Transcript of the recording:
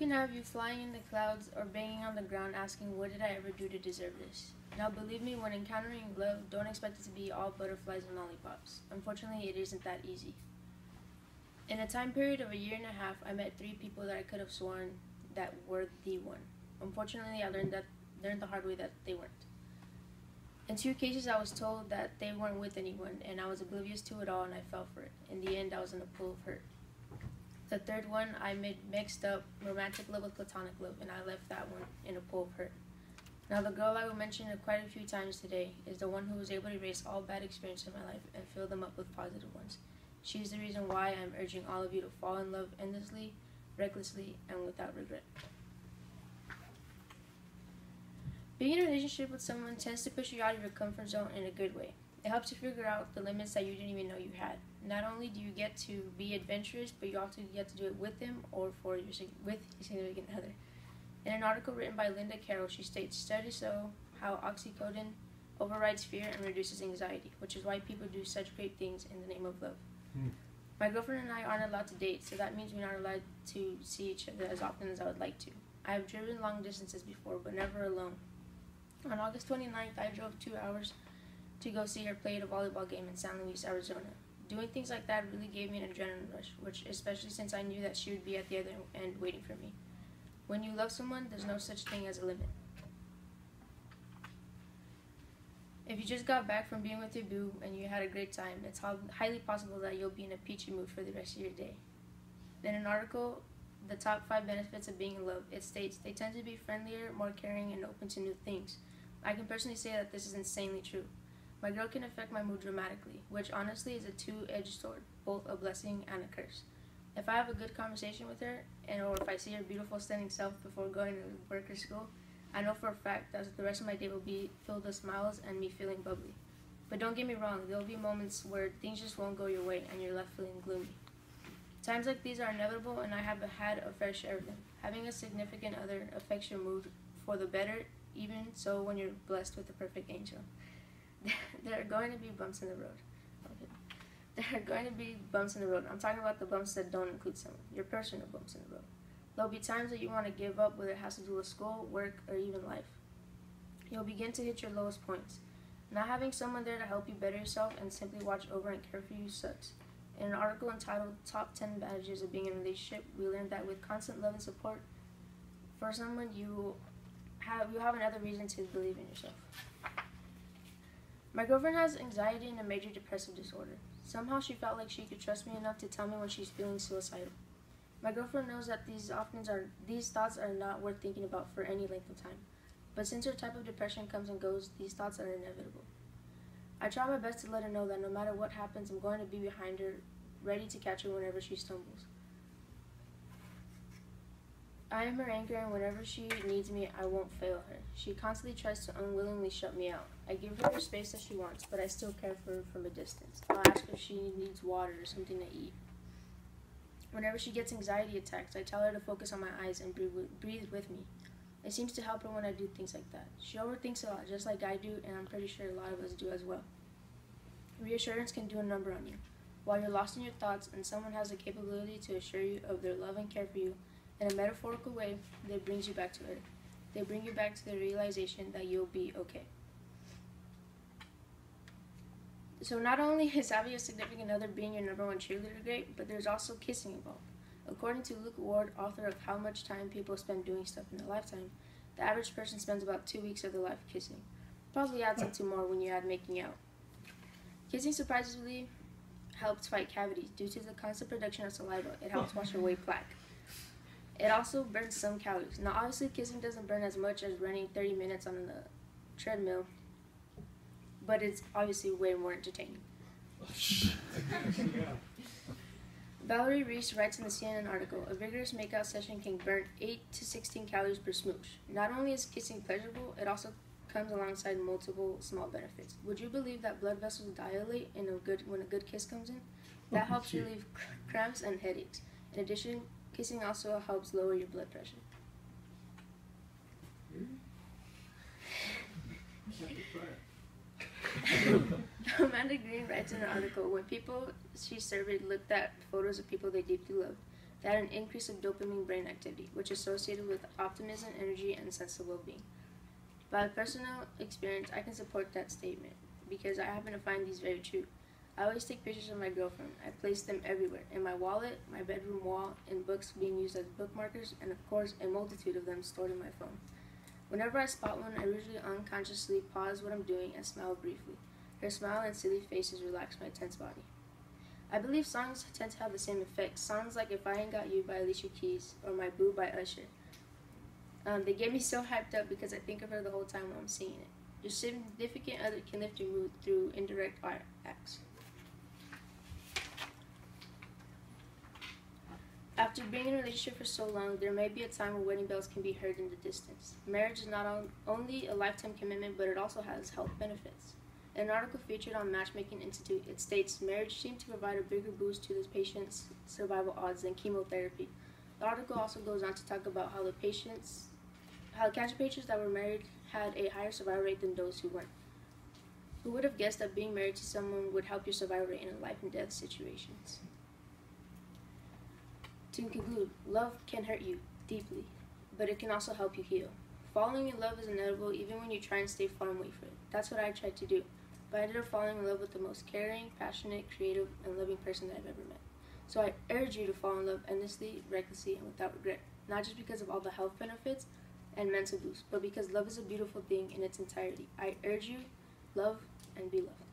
can have you flying in the clouds or banging on the ground asking, what did I ever do to deserve this? Now believe me, when encountering love, don't expect it to be all butterflies and lollipops. Unfortunately, it isn't that easy. In a time period of a year and a half, I met 3 people that I could have sworn that were the one. Unfortunately, I learned the hard way that they weren't. In 2 cases, I was told that they weren't with anyone, and I was oblivious to it all, and I fell for it. In the end, I was in a pool of hurt. The 3rd one, I mixed up romantic love with platonic love, and I left that one in a pool of hurt. Now, the girl I will mention quite a few times today is the one who was able to erase all bad experiences in my life and fill them up with positive ones. She's the reason why I'm urging all of you to fall in love endlessly, recklessly, and without regret. Being in a relationship with someone tends to push you out of your comfort zone in a good way. It helps you figure out the limits that you didn't even know you had. Not only do you get to be adventurous, but you also get to do it with him or with your significant other. In an article written by Linda Carroll, she states, "Studies show how oxytocin overrides fear and reduces anxiety, which is why people do such great things in the name of love." My girlfriend and I aren't allowed to date, so that means we're not allowed to see each other as often as I would like to. I have driven long distances before, but never alone. On August 29th, I drove 2 hours to go see her play at a volleyball game in San Luis, Arizona. Doing things like that really gave me an adrenaline rush, which especially since I knew that she would be at the other end waiting for me. When you love someone, there's no such thing as a limit. If you just got back from being with your boo and you had a great time, it's highly possible that you'll be in a peachy mood for the rest of your day. In an article, The Top 5 Benefits of Being in Love, it states, they tend to be friendlier, more caring, and open to new things. I can personally say that this is insanely true. My girl can affect my mood dramatically, which honestly is a two-edged sword, both a blessing and a curse. If I have a good conversation with her, or if I see her beautiful stunning self before going to work or school, I know for a fact that the rest of my day will be filled with smiles and me feeling bubbly. But don't get me wrong, there will be moments where things just won't go your way and you're left feeling gloomy. Times like these are inevitable, and I have had a fair share of them. Having a significant other affects your mood for the better, even so when you're blessed with the perfect angel. There are going to be bumps in the road. Okay. There are going to be bumps in the road. I'm talking about the bumps that don't include someone, your personal bumps in the road. There'll be times that you want to give up, whether it has to do with school, work, or even life. You'll begin to hit your lowest points. Not having someone there to help you better yourself and simply watch over and care for you sucks. In an article entitled Top 10 Advantages of Being in a Relationship, we learned that with constant love and support for someone, you'll have another reason to believe in yourself. My girlfriend has anxiety and a major depressive disorder. Somehow she felt like she could trust me enough to tell me when she's feeling suicidal. My girlfriend knows that these thoughts are not worth thinking about for any length of time. But since her type of depression comes and goes, these thoughts are inevitable. I try my best to let her know that no matter what happens, I'm going to be behind her, ready to catch her whenever she stumbles. I am her anchor, and whenever she needs me, I won't fail her. She constantly tries to unwillingly shut me out. I give her the space that she wants, but I still care for her from a distance. I'll ask her if she needs water or something to eat. Whenever she gets anxiety attacks, I tell her to focus on my eyes and breathe with me. It seems to help her when I do things like that. She overthinks a lot, just like I do, and I'm pretty sure a lot of us do as well. Reassurance can do a number on you. While you're lost in your thoughts and someone has the capability to assure you of their love and care for you, in a metaphorical way, that brings you back to earth. They bring you back to the realization that you'll be okay. So not only is having a significant other being your number one cheerleader great, but there's also kissing involved. According to Luke Ward, author of How Much Time People Spend Doing Stuff in a Lifetime, the average person spends about 2 weeks of their life kissing. Probably adds up to more when you add making out. Kissing surprisingly helps fight cavities. Due to the constant production of saliva, it helps wash away plaque. It also burns some calories. Now obviously kissing doesn't burn as much as running 30 minutes on the treadmill, but it's obviously way more entertaining. Valerie Reese writes in the CNN article, a vigorous makeout session can burn 8 to 16 calories per smooch. Not only is kissing pleasurable, it also comes alongside multiple small benefits. Would you believe that blood vessels dilate when a good kiss comes in? That helps relieve cramps and headaches. In addition, kissing also helps lower your blood pressure. Amanda Green writes in an article, when people she surveyed looked at photos of people they deeply loved, They had an increase of dopamine brain activity, which is associated with optimism, energy, and sense of well-being. By personal experience, I can support that statement because I happen to find these very true. I always take pictures of my girlfriend. I place them everywhere, in my wallet, my bedroom wall, in books being used as bookmarkers, and of course, a multitude of them stored in my phone. Whenever I spot one, I usually unconsciously pause what I'm doing and smile briefly. Her smile and silly faces relax my tense body. I believe songs tend to have the same effect. Songs like If I Ain't Got You by Alicia Keys or My Boo by Usher. They get me so hyped up because I think of her the whole time while I'm singing it. Your significant other can lift your mood through indirect acts. After being in a relationship for so long, there may be a time where wedding bells can be heard in the distance. Marriage is not only a lifetime commitment, but it also has health benefits. In an article featured on Matchmaking Institute, it states marriage seemed to provide a bigger boost to the patient's survival odds than chemotherapy. The article also goes on to talk about how cancer patients that were married had a higher survival rate than those who weren't. Who would have guessed that being married to someone would help your survival rate in a life and death situations? To conclude, love can hurt you deeply, but it can also help you heal. Falling in love is inevitable even when you try and stay far away from it. That's what I tried to do, but I ended up falling in love with the most caring, passionate, creative, and loving person that I've ever met. So I urge you to fall in love endlessly, recklessly, and without regret, not just because of all the health benefits and mental boosts, but because love is a beautiful thing in its entirety. I urge you, love and be loved.